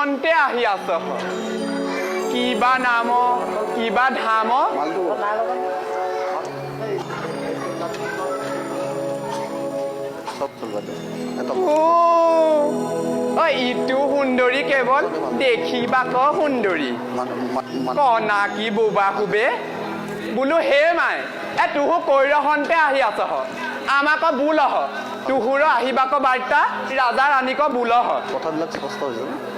হন্তে আহি আছ কিবা নাম কিবা ধাম ইটো সুন্দৰী কেৱল দেখিবাক সুন্দৰী কনা কি বোবা কোবে বোলো হে মাই তুহু কৈৰহন্তে আহি আছ আমাক বোলহ তুহুৰ আহিবাক বাৰ্তা ৰাজা ৰাণীক বোলহ কথাবিলাক স্পষ্ট হৈছে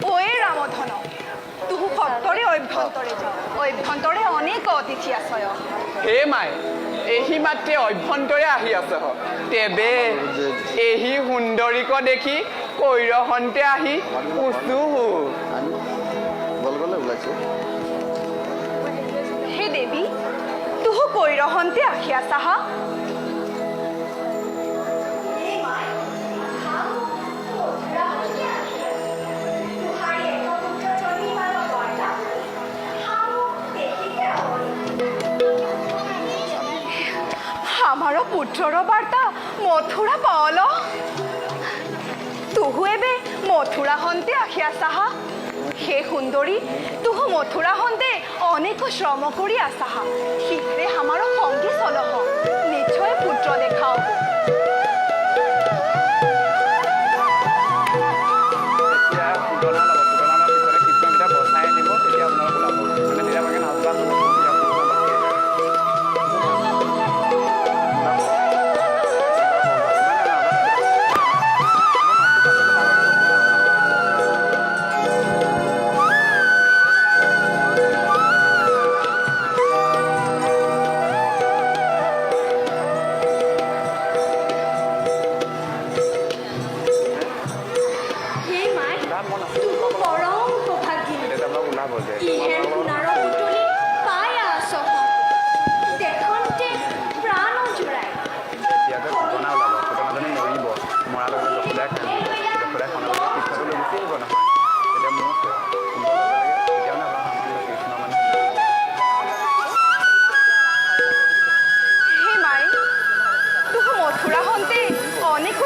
ওই ৰামধন তুহু সত্তৰে অভ্যন্তৰে অনেক অতিথি আছয় হে মাই এহি মাত্ৰে অভ্যন্তৰে আহি আছে তেবে এহি সুন্দৰীক দেখি কৈৰহন্তে আহি উচুহু হে দেৱী তুহু কৈৰহন্তে আহি আছাহ আমার পুত্রর বার্তা মথুরা পাওল তুহু এবে মথুরা হন্তে আহি আছাহা হে সুন্দরী তুহু মথুরা হন্তে অনেক শ্রম করি আছাহা শীঘ্রে আমার সঙ্গে চলহ নিশ্চয় পুত্র দেখাও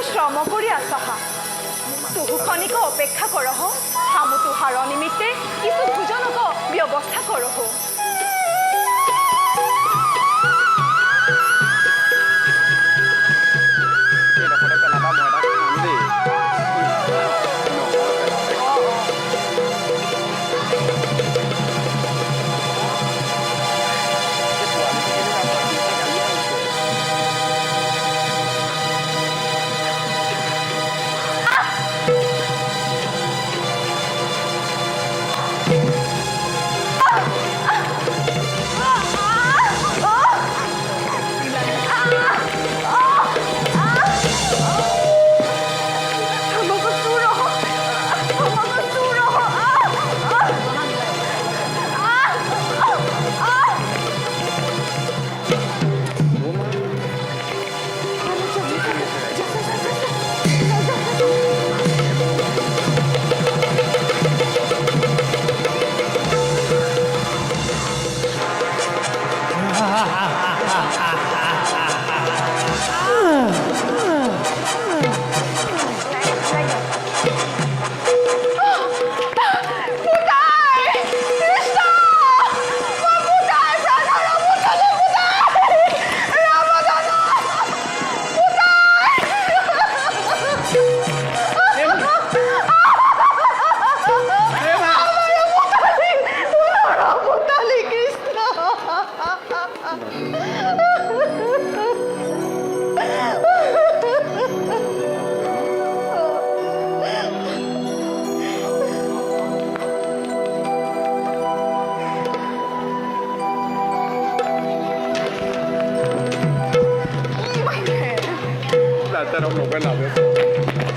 শ্রম করি আছাহা তুহু খনিক অপেক্ষা করহ হামু তুহার নিমিত্তে কিছু ভোজনক ব্যবস্থা করহ Pero no,